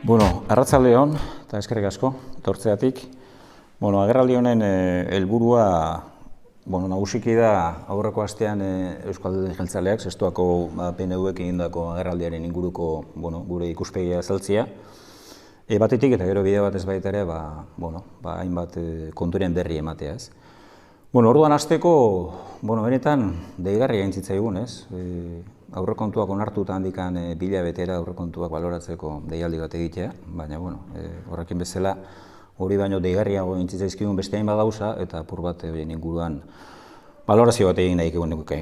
Arratsalde on, eta eskerrik asko, etortzeatik. Agerraldi honen helburua nagusiki da aurreko astean Eusko Alderdi Jeltzaleak, zestoako PNV-ek egindako agerraldiaren inguruko gure ikuspegia azaltzea. Batetik eta gero bide batez baita ere, hainbat konturen berri ematea, ez. Orduan hasteko, benetan deigarria egin zitzaigun, ez. Aurrekontuak onartuta handikan bilabetera aurrekontuak baloratzeko deialdi bat egitea, baina horrekin bezala hori baino deigarriago egin zitzaizkigun beste hainbat gauza eta apur bat horien inguruan balorazio bat egin nahi nuke.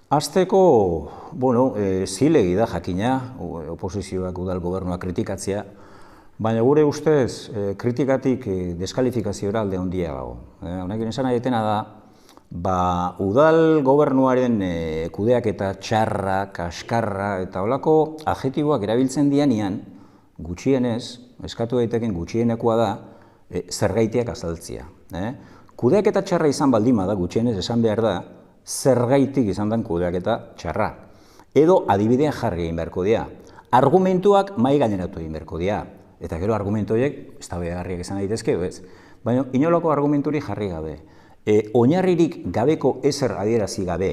Hasteko, zilegi da jakina, oposizioak udal gobernua kritikatzea, baina gure ustez kritikatik deskalifikazioa alde handia dago. Honekin esan nahi dena da, udal gobernuaren kudeaketa txarra, kaskarra eta holako adjektiboak erabiltzen dianean, gutxienez, eskatu daiteken gutxienekoa da, zergaitiak azaltzea. Kudeaketa txarra izan baldin bada, gutxienez esan behar da, zergaitik izan den kudeaketa txarra. Edo adibidea jarri egin beharko dira. Argumentuak mahai gaineratu egin beharko dira. Eta gero argumentu horiek, eztabaidagarriak izan daitezke, baina inolako argumenturi jarri gabe. Oinarririk gabeko ezer adierazi gabe,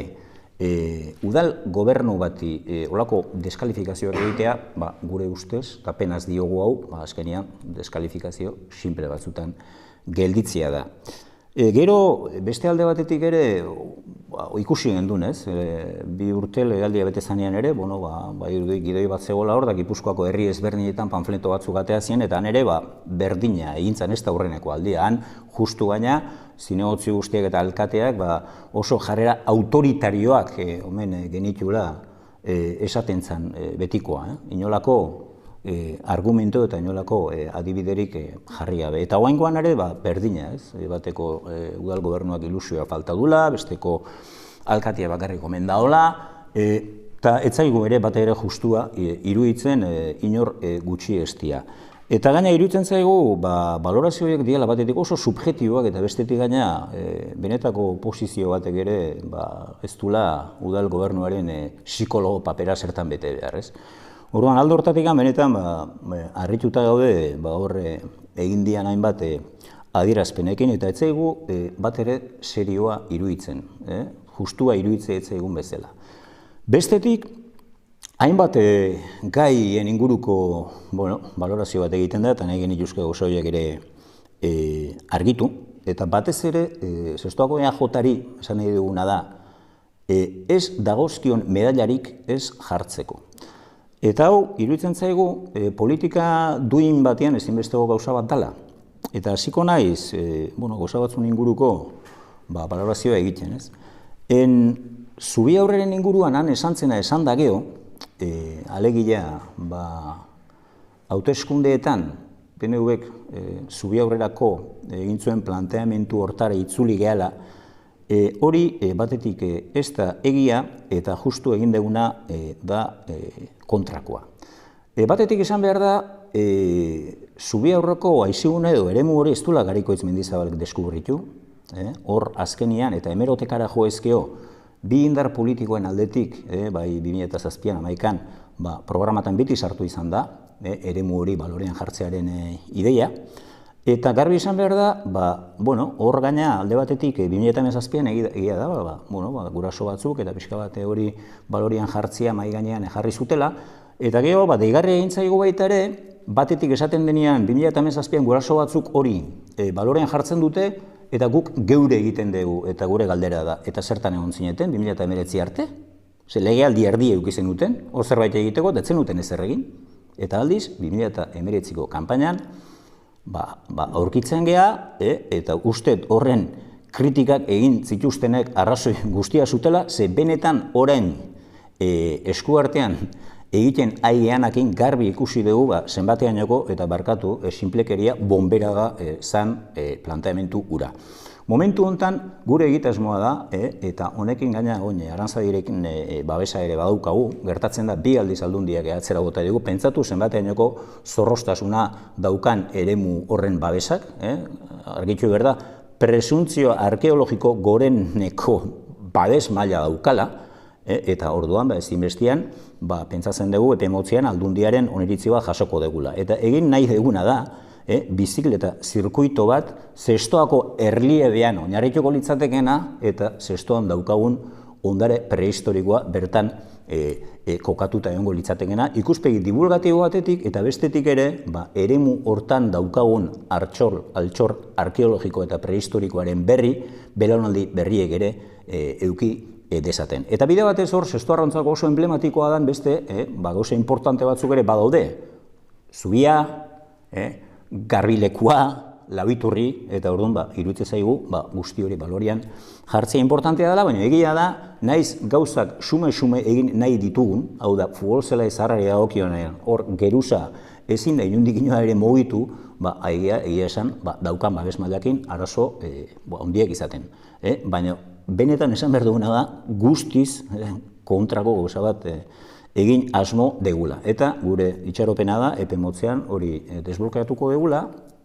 udal gobernu bati olako deskalifikazioak egitea, gure ustez, eta penaz diogu hau, azkenean deskalifikazio simple batzutan gelditzea da. Gero, beste alde batetik ere, ikusi gendun, ez? Bi urte legaldia bete zanean ere, gidoi bat zegoela hor, da Gipuzkoako herri ezberdinetan panfleto batzuk atea ziren, eta han ere, berdina egintzan ez da hurreneko aldia. Han, justu gaina, zinegotzi guztiak eta alkateak oso jarrera autoritarioak omen genitula esaten zan betikoa. Inolako argumentu eta inolako adibiderik jarri gabe. Eta oraingoan ere berdina, ez? Bateko udal gobernuak ilusioa falta dula, besteko alkatea bakarrik omen daola, eta ez zaigu ere bate ere justua iruditzen inor gutxiestia. Eta gaina iruditzen zaigu, balorazioak diela batetik oso subjektiboak eta bestetik gaina benetako oposizio batek ere ez dula udal gobernuaren psikologo papera zertan bete behar, ez? Orduan, alde hortatik benetan harrituta gaude horre egin dian hainbat adierazpenekin eta ez zaigu bat ere serioa iruditzen, justua iruditzea ez zaigun bezala. Bestetik, hainbat gaien inguruko balorazio bat egiten da, eta nahi genituzke gauza horiek ere argitu, eta batez ere, zestoako EAJ-ari esan nahi duguna da, ez dagozkion medallarik ez jartzeko. Eta hau, iruditzen zaigu, politika duin batean ezinbesteko gauza bat dela. Eta hasiko naiz, gauza batzun inguruko balorazioa egiten, ez? Zubiaurreren inguruan han esan zena esan da geho, alegia hauteskundeetan PNV-ek Zubiaurrerako egin zuen planteamendu hortara itzuli gehala, hori batetik ez da egia eta justu egin deguna da kontrakoa. Batetik esan behar da, Zubiaurreko haizigune edo eremu hori ez dula Garaikoitz Mendizabalek deskubritu, hor azkenian eta hemerotekara joezkeo bi indar politikoen aldetik, bai 2007an amaikan, programatan biti sartu izan da, eremu hori balorean jartzearen ideia, eta garbi izan behar da, hor gaina alde batetik 2007an egia da, guraso batzuk eta pixka bate hori balorean jartzea mai gainean jarri zutela, eta gero, deigarria egin zaigu baita ere, batetik esaten denean 2007an guraso batzuk hori balorean jartzen dute, eta guk geure egiten dugu eta gure galdera da, eta zertan egon zineten 2019 arte, legealdi erdi eukizen duten, hor zerbait egiteko, detzen duten ezer egin, eta aldiz 2019ko kanpainan, aurkitzen geha, eta uste horren kritikak egin zituztenek arrazoi guztia zutela, ze benetan orain eskuartean egiten aigeanakin garbi ikusi dugu zenbateainoko eta barkatu sinplekeria bombera zan planteamendu ura. Momentu honetan gure egitasmoa da, eta honekin gaina Arantzadirekin babesa ere badaukagu, gertatzen da bi aldiz aldundiak atzera bota dugu, pentsatu zenbateainoko zorrostasuna daukan eremu horren babesak, argitu behar da, presuntzio arkeologiko goreneko babes maila daukala, eta orduan, ezinbestean, pentsatzen dugu epe motzean Aldundiaren oniritzi bat jasoko degula. Eta egin nahi deguna da, bizikleta zirkuito bat zestoako erliebean oinarrituko litzatekena eta zestoan daukagun ondare prehistorikoa bertan kokatuta egongo litzatekena, ikuspegi divulgatibo batetik eta bestetik ere, eremu hortan daukagun altxor arkeologiko eta prehistorikoaren berri, belaunaldi berriek ere eduki dezaten. Eta bide batez hor, zesto arrauntzako oso emblematikoa dan beste, gauza importante batzuk ere badaude, zubia, garbilekua, labiturri, eta orduan, iruditzen zaigu, guzti hori balorian jartzea importantea dela, baina egia da, naiz gauzak sume egin nahi ditugun, hau da, futbol zela ezarrari dagokionean, hor geruza ezin da inundik inoa ere mugitu, egia esan, daukan babes mailakin arazo handiak izaten. Baina, benetan esan behar duguna da, guztiz kontrako gauza bat egin asmo degula. Eta gure itxaropena da, epe motzean hori desblokeatuko degula,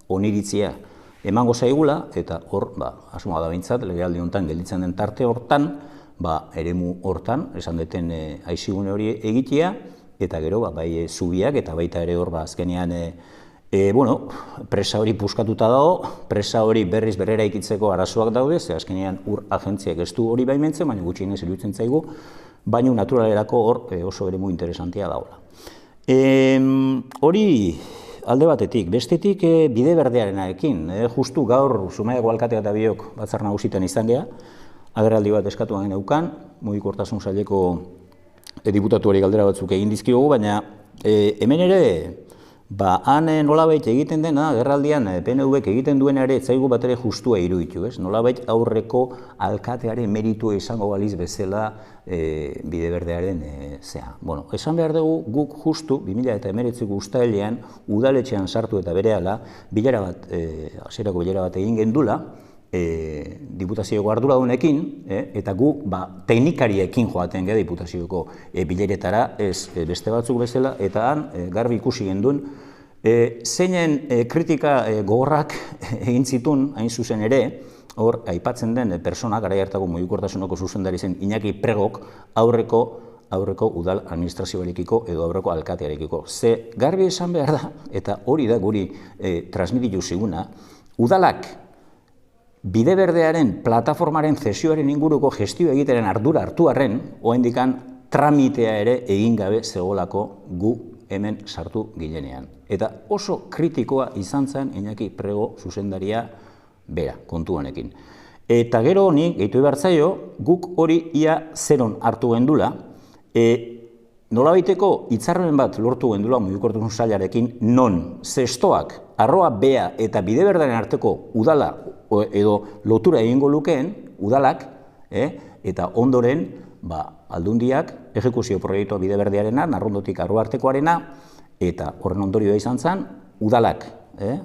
oniritzia emango zaigula, eta hor, asmoa da behintzat, legealdi honetan gelditzen den tarte hortan, eremu hortan, esan deten aizigune hori egitea, eta gero, bai zubiak, eta baita ere hor, azkenean, presa hori puskatuta dago, presa hori berriz berrera ikitzeko arazoak daude, ze azkenean ur agentziak ez du hori baimentzen, baina gutxienez iruditzen zaigu, baina naturalerako hor oso eremu interesantia dagoela. Hori alde batetik, bestetik bide berdearenarekin, justu gaur Zumaiako alkatea eta biok batzar nagusitan izan geha, agerraldi bat eskatuan geneukan, mugikortasun saileko diputatuari galdera batzuk egin dizkiogu, baina hemen ere, han nolabait egiten dena, agerraldian PNV-ek egiten duena ere, etzaigu bat ere justua iruditu, nolabait aurreko alkatearen meritua izango baliz bezala bide berdearen zea. Esan behar dugu guk justu 2019ko uztailean udaletxean sartu eta berehala hasierako bilara bat egin gendula, diputazioko arduradunekin, eta gu teknikariekin joaten geha diputazioko bileretara, ez beste batzuk bezala, eta han garbi ikusi gendun, zeinen kritika gogorrak egin zitun, hain zuzen ere, hor aipatzen den persona, garai hartako mugikortasuneko zuzendari zen Iñaki Pregok aurreko udal administrazioarekiko edo aurreko alkatearekiko. Ze garbi esan behar da, eta hori da guri transmititu ziguna, udalak bide berdearen plataformaren zesioaren inguruko gestio egiteren ardura hartu arren, oendikan tramitea ere egin gabe zegoelako gu hemen sartu ginenean. Eta oso kritikoa izan zen Iñaki Prego zuzendaria bera, kontu honekin. Eta gero honi, gehitu ebartzaio, guk hori ia zeron hartu gendula, nolabaiteko hitzarmen bat lortu gendula mugikortasun sailarekin, non zestoak, arroa bea eta bide berdaren arteko udala edo lotura egingo lukeen, udalak, eta ondoren, Aldundiak, ejekuzio proiektua bide berdearena, Narrondotik arroa artekoarena, eta horren ondorioa izan zen, udalak,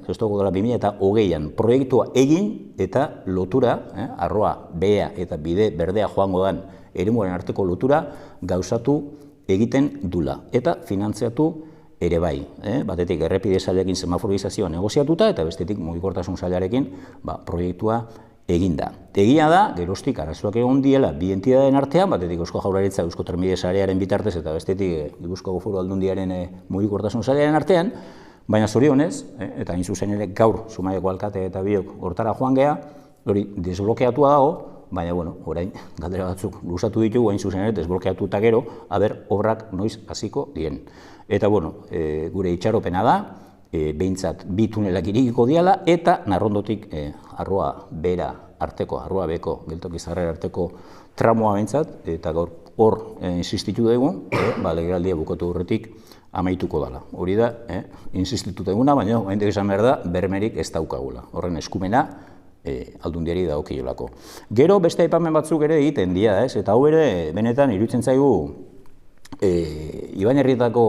zestoko udala 2020an proiektua egin eta lotura, arroa bea eta bide berdea joango den eremuaren arteko lotura gauzatu egiten dula, eta finantziatu ere bai, batetik errepide sailekin semaforizazioa negoziatuta eta bestetik mugikortasun sailarekin proiektua eginda. Egia da, geroztik arazoak egon diela bi entidaden artean, batetik Eusko Jaurlaritza Eusko Trenbide Sarearen bitartez eta bestetik Gipuzkoako Foru Aldundiaren mugikortasun sailearen artean, baina zorionez, eta hain zuzen ere gaur Zumaiako alkate eta biok hortara joan geha, hori desblokeatua dago, baina, orain, galdera batzuk luzatu ditugu, hain zuzen ere, desblokeatu eta gero, obrak noiz hasiko dien. Eta, gure itxaropena da, behintzat bi tunelak irikiko diala, eta Narrondotik arroa bera arteko, arroa beko, geltoki zarrera arteko tramoa behintzat, eta gaur hor insistitu dugu, legealdia bukatu horretik amaituko dela. Hori da, insistitu duguna, baina, haindik esan behar da, bermerik ez daukagula. Horren eskumena, Aldundiari dagokiolako. Gero beste aipamen batzuk ere egiten dira, eta hau ere benetan iruditzen zaigu Ibañerrietako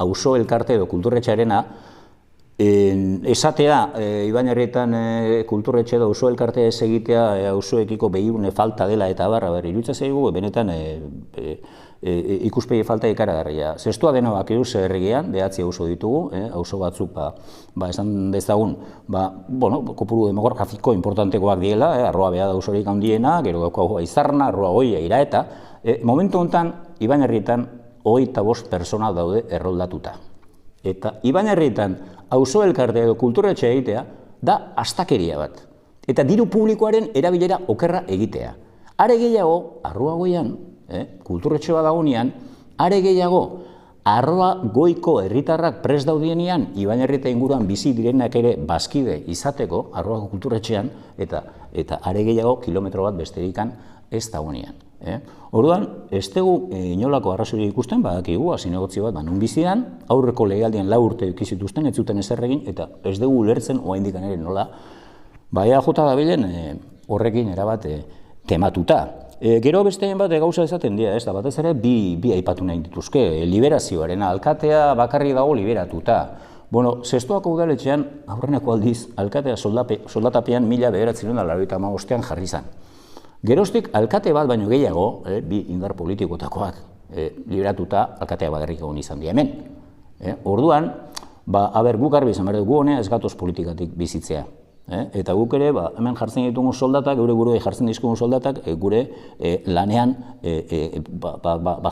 auzo elkarte edo kulturretxearena esatea Ibañerrietan kulturretxe edo auzo elkarte ez egitea auzoekiko begirune falta dela eta barra iruditzen zaigu benetan ikuspegi falta ikaragarria. Zestua dena bakiru zerregian, behatzi auzo ditugu, auzo batzuk, esan dezagun, kopuru demografiko importantekoak diela, arroa beha da auzorik handiena, gero gauko Aizarna, arroa Goia, Iraeta, Momentu honetan, Ibañerrietan 25 pertsona daude erroldatuta. Eta Ibañerrietan auzo elkarte edo kulturetxe egitea da astakeria bat. Eta diru publikoaren erabilera okerra egitea. Are gehiago, Arruagoian, kulturetxe bat dagoenean, are gehiago, Arruagoiko herritarrak prest daudienean, Ibañerrieta inguruan bizi direnak ere bazkide izateko, Arruago kulturetxean, eta are gehiago kilometro bat besterikan ez dagoenean. Orduan, ez dugu inolako arrazoi ikusten, badakigu, zinegotzi bat, nun bizian, aurreko legealdian 4 urte ikizituzten, ez zuten ezer egin, eta ez dugu ulertzen oraindik ere nola, baia jota dabilen horrekin erabat tematuta. Gero besteen bat gauza esaten dira, ez da, batez ere bi aipatu nahi dituzke, liberazioaren alkatea bakarri dago liberatuta. Bueno, Zestoako udaletxean, aurreneko aldiz, alkatea soldatapean 1985 jarri zen. Geroztik, alkate bat baino gehiago, bi indar politikotakoak liberatuta, alkatea bakarrik egon izan dira hemen. Orduan, guk garbi izan behar dugu honea ez gatoz politikatik bizitzea. Eta guk ere, hemen jartzen ditugu soldatak, gure buruei jartzen dizkugun soldatak, gure lanean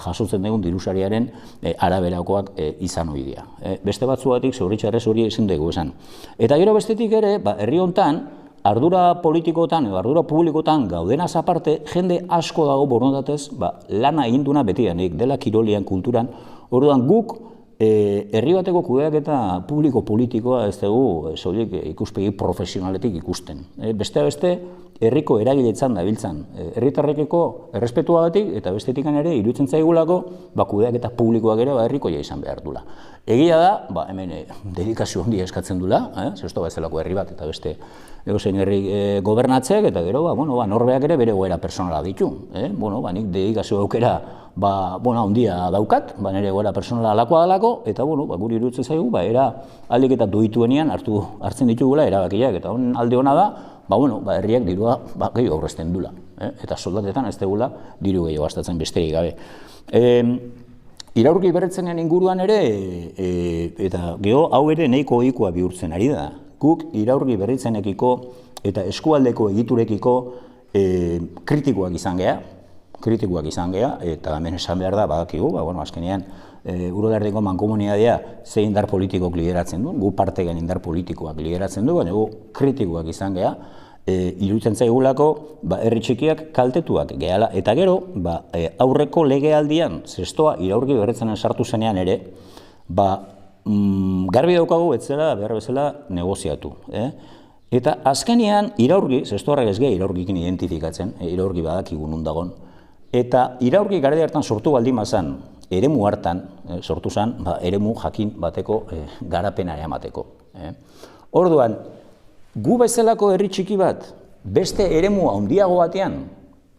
jasotzen dugun dirusariaren araberakoak izan hori dira. Beste batzuatik, zauritxarrez hori ezin dugu esan. Eta gero bestetik ere, herri hontan, ardura politikotan edo ardura publikotan gaudenaz aparte, jende asko dago borondatez lana eginduna betidanik, dela kirolian, kulturan. Orduan guk herri bateko kudeaketa publiko-politikoa ez dugu soilik ikuspegi profesionaletik ikusten. Beste herriko eragiletzan dabiltzan. Herritarrekiko errespetuagatik eta bestetikan ere iruditzen zaigulako kudeaketa publikoak ere herrikoia izan behar dula. Egia da, hemen dedikazio handia eskatzen dula, Zestoa bezalako herri bat eta beste egozein herri gobernatzeak, eta gero, norbeak ere bere goera personala ditu. Nik dedikazio aukera handia daukat, nire goera personala alakoa dalako, eta guri iruditzen zaigu, era aldik eta duituenean hartzen ditugula erabakiak, eta alde hona da, herriak dirua gehiago aurrezten dula. Eta soldatetan ez dugula diru gehiago gastatzen besterik gabe. Iraurgi berretzenean inguruan ere, eta geho hau ere nahiko ohikoa bihurtzen ari da. Guk iraurgi berritzenekiko eta eskualdeko egiturekiko kritikoak izan geha, eta hemen esan behar da, badakigu, azkenean Urolardeko mankomunitatea ze indar politikok lideratzen du, gu partegen indar politikoak lideratzen du, baina gu kritikoak izan geha, iruditzen zaigulako herri txikiak kaltetuak gehala, eta gero, aurreko legealdian, Zestoa iraurgi berritzenen sartu zenean ere, garbi daukagu etzela behar bezala negoziatu. Eta azkenean iraurgi, Zestoarrak ez geha iraurgikin identifikatzen, iraurgi badakigu nun dagon, eta iraurgi garedi hartan sortu baldin bazan, eremu hartan sortu zen, eremu jakin bateko garapena emateko. Orduan, gu bezalako herri txiki bat, beste eremu handiago batean,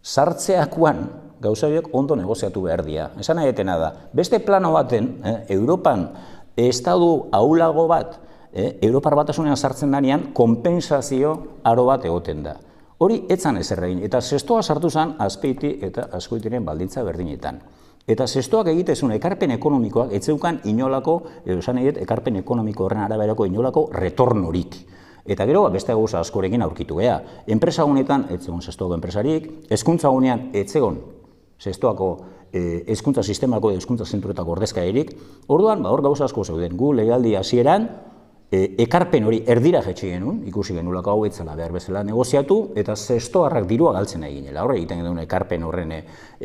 sartzeakoan gauza horiek ondo negoziatu behar dira. Esan nahi etena da, beste plano baten, Europan estadu ahulago bat, Europar batasunean sartzen danean, konpensazio aro bat egoten da. Hori etzan ezer egin, eta Zestoa sartu zen Azpeiti eta Azkoitiren baldintza berdinetan. Eta Zestoak egitezun ekarpen ekonomikoak etzeukan inolako, esan egiet, ekarpen ekonomiko horren araberako inolako retornorik. Eta gero, beste gauza askorekin aurkitu geha. Enpresa honetan, etzegon Zestoako enpresarik, hezkuntza honean etzegon Zestoako hezkuntza sistemako edo hezkuntza zentroetako ordezkaririk. Orduan, hor gauza asko zeuden, gu legaldi hasieran, ekarpen hori erdira jetxe genuen, ikusi genulako hau etzela behar bezala negoziatu, eta Zestoarrak dirua galtzen eginela. Horre egiten genuen ekarpen horren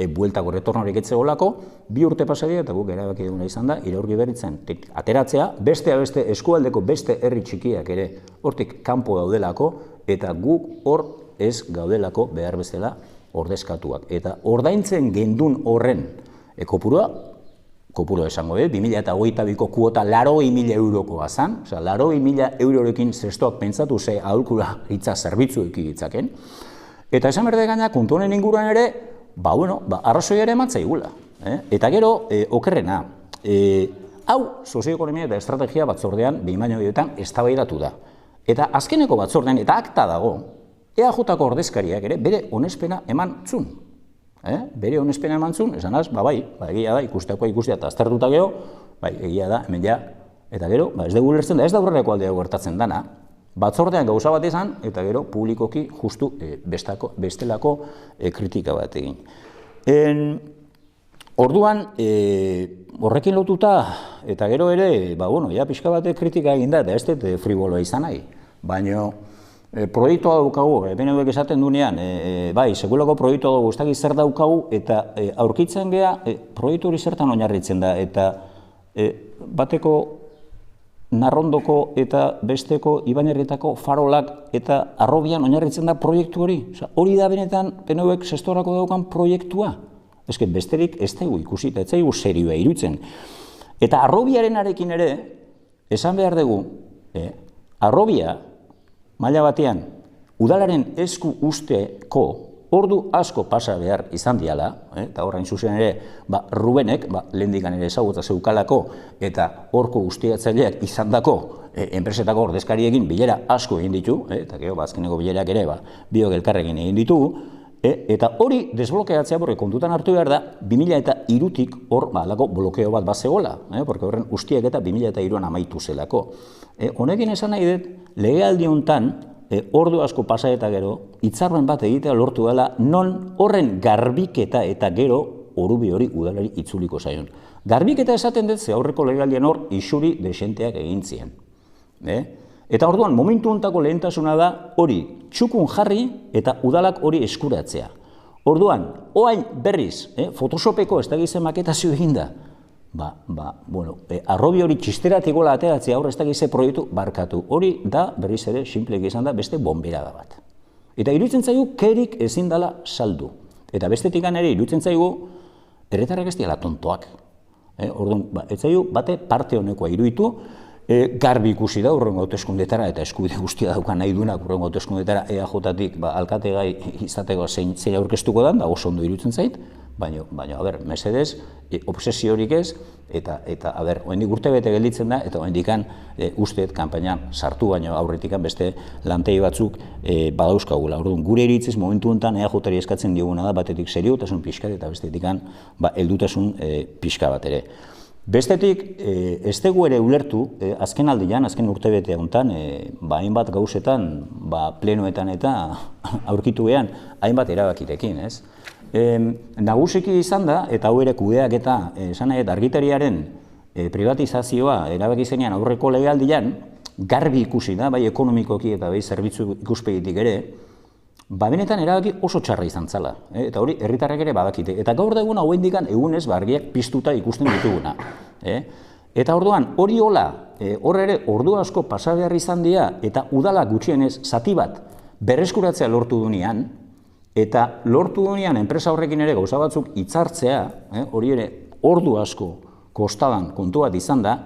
bueltako retornorik etzegolako, 2 urte pasadia eta guk erabaki duguna izan da, iraurgi berritzen ateratzea, beste eskualdeko beste herri txikiak ere hortik kanpo daudelako, eta guk hor ez gaudelako behar bezala ordezkatuak. Eta ordaintzen gendun horren kopuru esango, 2022ko kuota 80.000 eurokoa zan, 80.000 eurorekin Zestoak pentsatu ze aholkura hitza zerbitzu ekiditzaken. Eta esan berde gaina, kontu honen inguruan ere, arrazoia ere ematzaigula. Eta gero, okerrena, hau sozioekonomia eta estrategia batzordean, behin baino gehiagotan, eztabaidatu da. Eta azkeneko batzordean, eta akta dago, EAJ-ko ordezkariak ere, bere onespena eman zun. Bere onespena eman zun, esan az, egia da, ikusteakoa ikustea eta aztertuta geho, egia da, hemen ja, eta gero, ez dugu lertzen da, ez da aurrerako aldea gertatzen dana, batzordean gauza bat izan, eta gero publikoki justu bestelako kritika bat egin. Orduan, horrekin lotuta, eta gero ere, pixka batek kritika egin da, eta ez dut friboloa izan nahi. Baina, proiektua daukagu, BNVek esaten duenean, bai, sekulako proiektua dugu, ez dakit zer daukagu, eta aurkitzen geha, proiektu hori zertan oinarritzen da, eta bateko Narrondoko eta besteko Ibañerrietako farolak eta Harrobian oinarritzen da proiektu hori. Hori da benetan BNVek sestorako daukan proiektua. Eske besterik ez dugu ikusi, eta ez zaigu serioa iruditzen. Eta Harrobiarenarekin ere, esan behar dugu, Harrobia, maila batean, udalaren esku usteko ordu asko pasa behar izan diala, eta horrein zuzen ere, Rubenek, lehendikan ere ezagutza zeukalako, eta horko ustiatzaileak izan dako, enpresetako ordezkariekin bilera asko egin ditu, eta gero, azkeneko bilerak ere, biok elkarrekin egin ditugu, eta hori desblokeatzea, porque kontutan hartu behar da, 2003-tik hor, alako blokeo bat zegoela, porque horren ustiak eta 2003an amaitu zelako. Honekin esan nahi dut, legealdi honetan, ordu asko pasa eta gero, hitzarmen bat egitea lortu dela, non horren garbiketa eta gero orubi hori udalari itzuliko zaion. Garbiketa esaten dut, ze aurreko legealdian hor isuri desenteak egin zien. Eta orduan, momentu hontako lehentasuna da hori txukun jarri eta udalak hori eskuratzea. Orduan, oain berriz, Photoshopeko ez da gizen maketazio eginda, Harrobi hori txisteratik gola ateratzea aurre ez da gize proiektu barkatu. Hori da, berriz ere, simplek izan da, beste bombera bat. Eta iruditzen zaigu, kerik ezin dela saldu. Eta bestetik ere iruditzen zaigu, herritarrak ez diala tontoak. Orduan, ez zaigu, bate parte honekoa iruditu, garbi ikusi da urrengo hauteskundetara, eta eskubide guztia daukan nahi duenak urrengo hauteskundetara EAJ-tik alkategai izateko zein aurkeztuko dan, da oso ondo iruditzen zait, baina, mesedez, obsesiorik ez, eta, oendik urtebete gelditzen da, eta oendikan usteet kanpainan sartu, baina aurretikan beste lantegi batzuk badauzkagula. Orduan, gure iritziz momentu honetan EAJ-ari eskatzen dioguna da, batetik seriotasun pixkat, eta bestetikan heldutasun pixka bat ere. Bestetik, ez dugu ere ulertu, azken aldian, azken urtebete honetan, hainbat gauzetan, plenoetan eta aurkitu behan, hainbat erabakirekin, ez? Nagusiki izan da, eta hau ere kudeak eta argitariaren privatizazioa erabaki zenean aurreko legealdian, garbi ikusi da, bai ekonomikoki eta bai zerbitzu ikuspegitik ere, benetan erabaki oso txarra izan zala, eta hori herritarrek ere badakite. Eta gaur da eguna hauen dikan egunez argiak piztuta ikusten dituguna. Eta orduan, hori hola, hor ere ordu asko pasa behar izan dira, eta udala gutxienez zati bat berreskuratzea lortu dunean, eta lortu dunean enpresa horrekin ere gauza batzuk hitzartzea, hori ere ordu asko kostadan kontu bat izan da,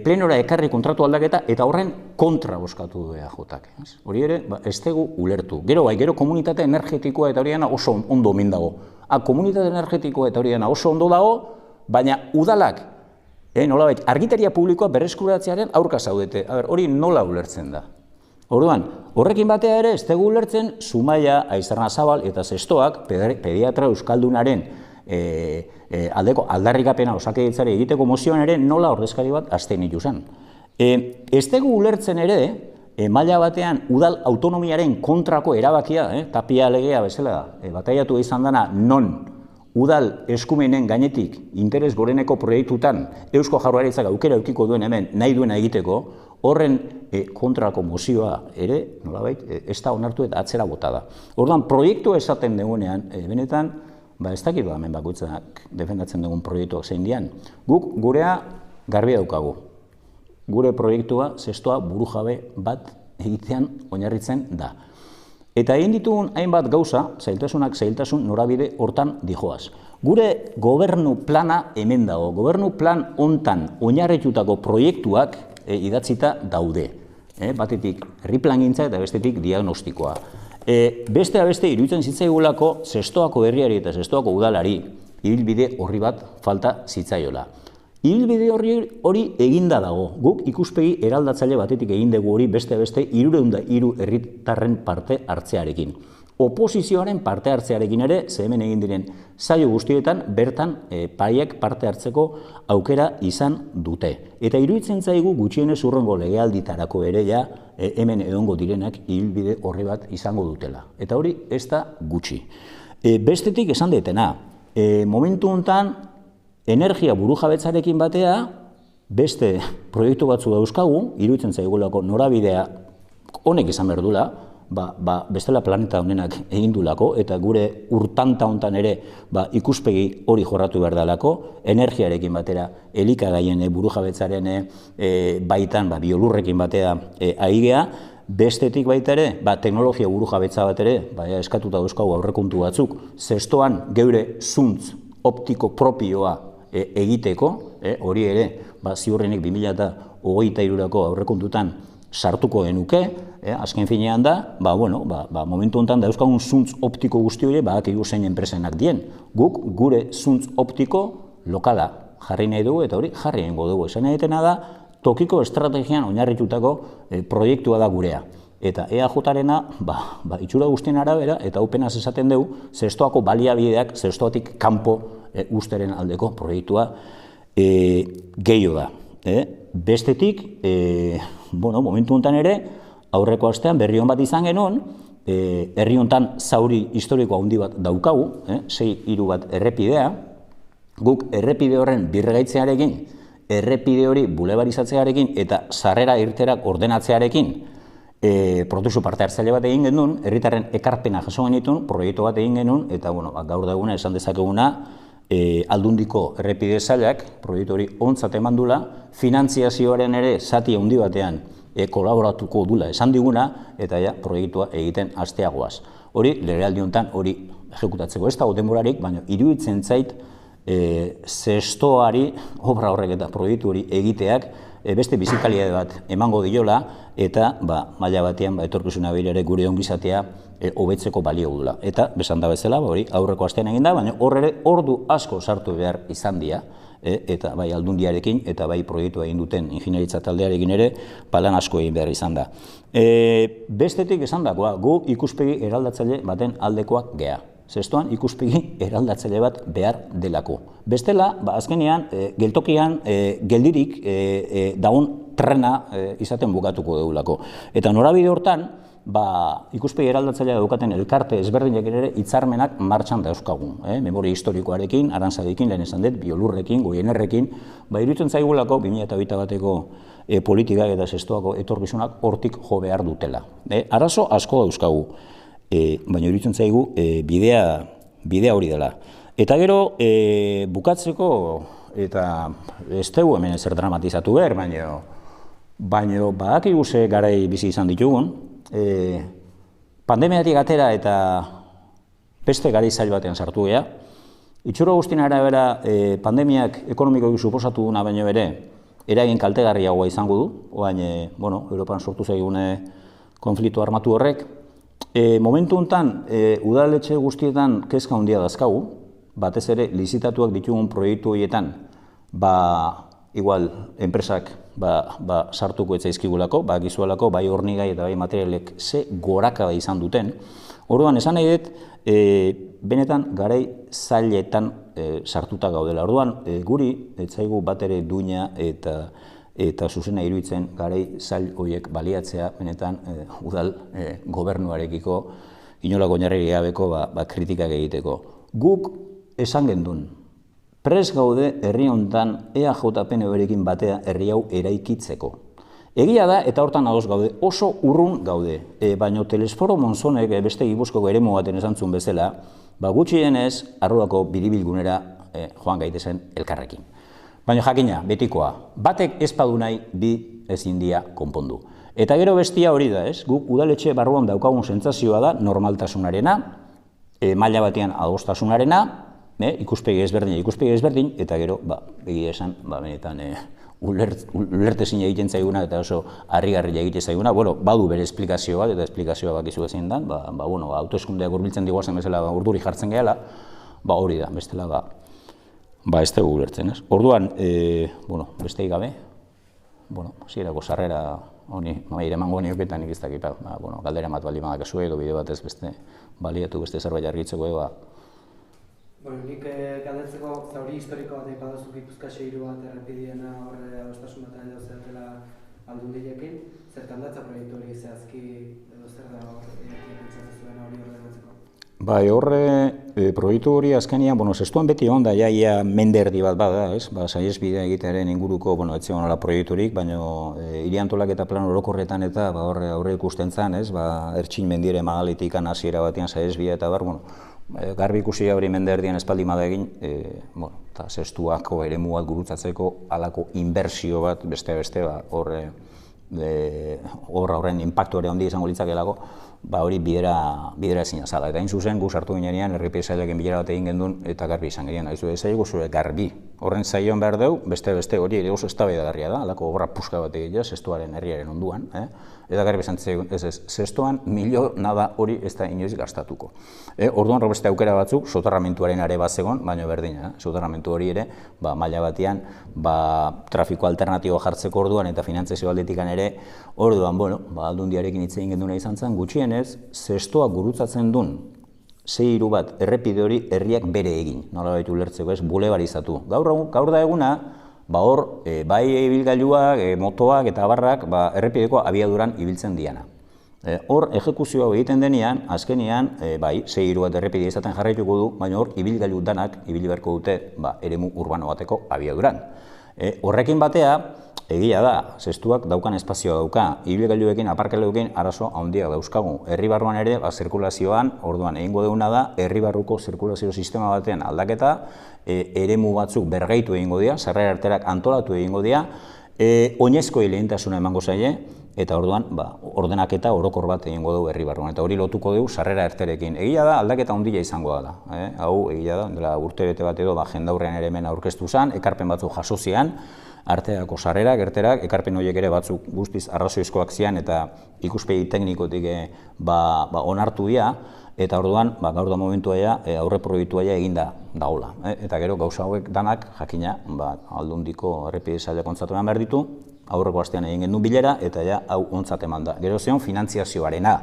plenora ekarri kontratu aldaketa eta horren kontra bozkatu du EAJ-ak. Hori ere, ez dugu ulertu. Gero komunitate energetikoa eta horiena oso ondo omen dago. Komunitate energetikoa eta horiena oso ondo dago, baina udalak, nolabait, argitaria publikoa berreskuratzearen aurka zaudete. Hori nola ulertzen da. Orduan, horrekin batea ere, ez dugu ulertzen, Zumaia, Aizarnazabal eta Zestoak, pediatra euskaldunaren aldeko aldarrikapena osakidetzari egiteko mozioan ere nola ordezkari bat hasten ituzan. Ez dugu ulertzen ere, maila batean udal autonomiaren kontrako erabakia, Tapia legea bezala bataiatu izan dana non udal eskumenen gainetik interes goreneko proiektutan Eusko Jaurlaritzak aukera edukiko duen hemen nahi duena egiteko, horren kontrako mozioa ere, nolabait, ez da onartu eta atzera bota da. Orduan, proiektu esaten dugunean, benetan, ez dakit hemen bakoitzak defendatzen dugun proiektuak zein dian. Guk gurea garbi daukagu. Gure proiektua, Zestoa, burujabe bat egitean oinarritzen da. Eta egin ditugun hainbat gauza, zailtasun norabide hortan dijoaz. Gure gobernu plana hemen dago. Gobernu plan hontan oinarritutako proiektuak idatzita daude. Batetik herri plangintza eta bestetik diagnostikoa. Beste iruditzen zitzaigulako Zestoako herriari eta Zestoako udalari ibilbide horri bat falta zitzaiola. Ibilbide hori eginda dago. Guk ikuspegi eraldatzaile batetik egin dugu hori beste 303 herritarren parte hartzearekin. Oposizioaren parte hartzearekin ere, ze hemen egin diren saio guztietan, bertan paiek parte hartzeko aukera izan dute. Eta iruditzen zaigu gutxienez urrengo legealditarako ere ja hemen edongo direnak ibilbide horri bat izango dutela. Eta hori ez da gutxi. Bestetik esan detena, momentu honetan energia burujabetzarekin batea, beste proiektu batzu dauzkagu, iruditzen zaigulako norabidea honek izan behar duela, bestela planeta honenak egin dulako, eta gure urtanta hontan ere ikuspegi hori jorratu behar dalako, energiarekin batera, elikagaien burujabetzaren baitan, biolurrekin batera aigea, bestetik baita ere, teknologia burujabetza bat ere, eskatuta dauzkagu aurrekontu batzuk, zestoan geure zuntz optiko propioa egiteko, hori ere, ziurrenik 2023ko aurrekontutan sartuko genuke, azken finean da, momentu honetan dauzkagun zuntz optiko guzti hori, badakigu zein enpresenak dien. Guk gure zuntz optiko lokala jarri nahi dugu, eta hori jarri egingo dugu. Esan egitena da, tokiko estrategian oinarritutako proiektua da gurea. Eta EAJ-arena, itxura guztien arabera, eta upenaz esaten dugu, zestoako baliabideak, zestoatik kanpo usteren aldeko proiektua gehiago da. Bestetik, momentu honetan ere, aurreko astean berri hon bat izan genuen, herri honetan zauri historiko handi bat daukagu, 6-3 bat errepidea, guk errepide horren birregaitzearekin, errepide hori bulebarizatzearekin eta sarrera irterak ordenatzearekin prozesu parte hartzaile bat egin genuen, herritarren ekarpena jaso genituen, proiektu bat egin genuen, eta gaur daguna esan dezakeguna, Aldundiko errepide sailak, proiektu hori ontzat eman dula, finantziazioaren ere zati handi batean kolaboratuko dula esan diguna, eta proiektua egiten hasteagoaz. Hori, legealdi honetan hori ejekutatzeko ez dago denborarik, baina iruditzen zait zestoari, obra horrek eta proiektu hori egiteak, beste bizikalitate bat emango diola, eta maila batean etorkizuna ere gure ongizatea hobetzeko balio dula. Eta, besan da bezala, hori aurreko astean egin da, baina horre ordu asko sartu behar izan dira, eta bai Aldundiarekin, eta bai proiektua egin duten ingineritza taldearekin ere, lan asko egin behar izan da. Bestetik esan dagoa, gu ikuspegi eraldatzaile baten aldekoak gea. Zestoan ikuspegi eraldatzaile bat behar delako. Bestela, azkenean, geltokian geldirik dagoen trena izaten bukatuko dugulako. Eta norabide hortan, ikuspegi eraldatzailea daukaten elkarte ezberdinek ere hitzarmenak martxan dauzkagu. Memoria historikoarekin, Arantzadekin, lehen esan dut, Biolurrekin, Goienerrekin, iruditzen zaigulako 2021ko politikak eta zestoako etorkizunak hortik jo behar dutela. Arazo asko dauzkagu. Baina iruditzen zaigu bidea hori dela. Eta gero, bukatzeko, eta ez dugu hemen ezer dramatizatu behar, baina badakigu ze garai bizi izan ditugun, pandemiatik atera eta beste garai zail batean sartu gea. Itxura guztien arabera pandemiak ekonomikoki suposatu duna baino ere, eragin kaltegarriagoa izango du, baina, Europan sortu zaigune konflikto armatu horrek. Momentu honetan, udaletxe guztietan kezka handia dazkagu, batez ere lizitatuak ditugun proiektu horietan, igual, enpresak sartuko etzaizkigulako, gizuelako, bai hornigai eta bai materialek ze goraka izan duten. Orduan, esan nahi dut, benetan garai zailetan sartuta gaudela. Orduan, guri, etzaigu bat ere duina eta zuzena iruditzen garai zail horiek baliatzea benetan udal gobernuarekiko inolako oinarri gabeko kritikak egiteko. Guk esan gendun, prest gaude herri honetan EAJ-PNV-rekin batea herri hau eraikitzeko. Egia da, eta hortan ados gaude, oso urrun gaude, baina Telesforo Monzonek beste Gipuzkoako eremu baten esan zuen bezala, gutxienez Arruako biribilgunera joan gaitezen elkarrekin. Baina jakina, betikoa, batek ez padu nahi, bi ezin dira konpondu. Eta gero bestia hori da, guk udaletxe barruan daukagun sentsazioa da normaltasunarena, maila batean adostasunarena, ikuspegi ezberdin, eta gero, egia esan, benetan ulertezin egiten zaiguna, eta oso harrigarria egiten zaiguna, badu bere esplikazio bat, eta esplikazioa bakizu ezin da, autoeskundeak hurbiltzen diguazen bezala urduri jartzen gehala, hori da, bestela ez dugu ulertzen, ez? Orduan, besteik gabe, zirako sarrera honi, emango nioketan nik ez dakit, galdera bat bali madakazu edo bideo batez beste baliatu beste zerbait argitzeko eba. Nik galdetzeko zauri historiko bat ipadazu Gipuzkoa 6 bat errepideena horre adostasun bat edo zertela Aldundiekin, zertan datza proiektu hori zehazki edo zer da pentsatzen zuen hori ordenatzeko? Bai, horre, proiektu hori azkenean, zestuan beti onda, ia mende erdi bat bada, ez? Saihesbidea egitearen inguruko, ez zegoen hola proiekturik, baina hiri antolaketa plan orokorretan eta horre aurre ikusten zen, ez? Ertxin mendiere magaletik hasiera batean saihesbidea eta garbi ikusi hori mende erdian espaldi mada egin, eta zestuako eremu bat gurutzatzeko halako inbertsio bat, beste, horren inpaktu ere handi izango litzakeelako, hori bidera ezin azala. Eta hain zuzen, gu sartu ginean, RP sailekin bilera bat egin gendun, eta garbi izan ginean. Haizu, ez zaigu zure garbi. Horren zaion behar dugu, beste hori ere oso eztabaidagarria da, halako obra puska bat egitea, zestuaren herriaren onduan. Eta garbi izan zaigun, zestuan milionada hori ez da inoiz gastatuko. Orduan, beste aukera batzuk, soterramentuaren are bat zegoen, baina berdina, soterramentu hori ere, maila batean, trafiko alternatibo jartzeko orduan eta finantzazio aldetikan ere, orduan, Aldundiarekin hitz egin genduna izan zen, gutxienez, zestoak gurutzatzen duen hiru bat errepide hori herriak bere egin, nola baitu ulertzeko, ez, bulebarizatu. Gaur da eguna, hor, bai ibilgailuak, motoak eta abarrak errepideko abiaduran ibiltzen diana. Hor, ejekuzio hau egiten denean, azkenean, bai, hiru bat errepide izaten jarraituko du, baina hor, ibilgailu danak ibili beharko dute eremu urbano bateko abiaduran. Horrekin batea, egia da, zestuak daukan espazioa dauka, ibilgailuekin, aparkaleuekin arazo handiak dauzkagu. Herri barruan ere, zirkulazioan, orduan egingo duguna da, herri barruko zirkulazio sistema batean aldaketa, eremu batzuk bergaitu egingo dira, sarrera arterak antolatu egingo dira, oinezkoei lehentasuna emango zaie, eta orduan, ordenaketa orokor bat egingo dugu herri barruan, eta hori lotuko dugu sarrera arterekin. Egia da, aldaketa handia izango da. Hau, egia da, dela urte bete bat edo, jendaurrean ere hemen aurkeztu zen, ekarpen batzuk jaso zian, arteako sarrerak, erterak, ekarpen horiek ere batzuk guztiz arrazoizkoak zian eta ikuspegi teknikotik onartu dira, eta orduan, gaur da momentua aurre proiektua eginda dagoela. Eta gero gauza hauek danak, jakina, Aldundiko errepide sailak ontzatu behar ditu, aurreko astean egin genuen bilera, eta hau ontzat eman da. Gero zion, finantziazioarena.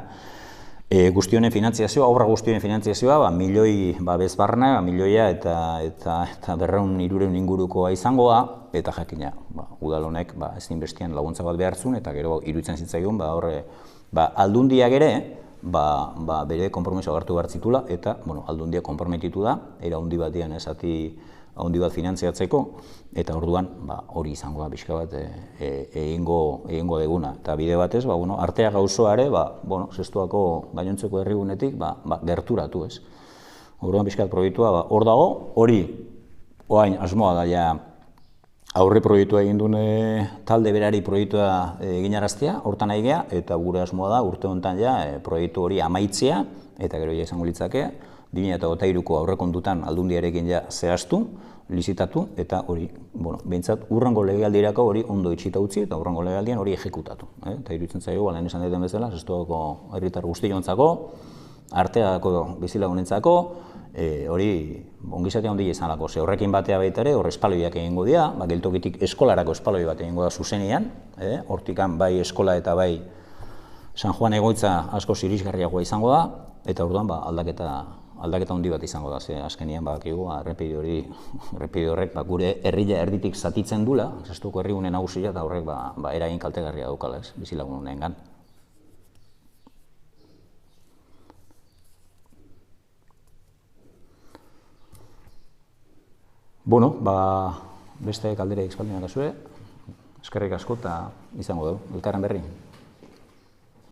Guztionen finantziazioa, obra guztionen finantziazioa, milioi bezbarna, milioia eta 200 ingurukoa izangoa, eta jakina, udal honek ezin bestian laguntza bat behartzun, eta gero iruditzen zitzaigun, Aldundiak ere, bere konpromiso hartu behar zitula, eta Aldundiak konprometitu da, era handi batean handi bat finantziatzeko, eta orduan hori izango da pixka bat egingo deguna. Eta bide batez, artea gauzoa ere, zestuako gainontzeko herrigunetik gerturatu ez. Orduan pixka bat proiektua hor dago, hori oain asmoa da aurre proiektua egin duen talde berari proiektua eginaraztea, hortan nahi geha, eta gure asmoa da urte honetan proiektu hori amaitzea, eta gero izango litzake, 2023ko aurrekontutan Aldundiarekin zehaztu, lizitatu, eta hori, behintzat, urrengo legealdirako hori ondo itxita utzi, eta urrengo legealdian hori ejekutatu. Eta iruditzen zaigu, lehen esan duten bezala, zestuako herritar guztiontzako, arteako bizilagunentzako, hori ongizatea handia izanako, ze horrekin batea baita ere, hor espaloiak egingo dira, geltokitik eskolarako espaloi bat egingo da zuzenean, hortikan bai eskola eta bai San Juan egoitza asko irisgarriagoa izango da, eta orduan aldaketa handi bat izango da, ze azkenian badakigu, errepide horrek gure herria erditik zatitzen dula, zestuko herrigune nagusia, eta horrek eragin kaltegarria daukala, bizilagun honengan. Beste kaldereik espaldin dakazue, eskerrik asko eta izango dugu, elkarren berri.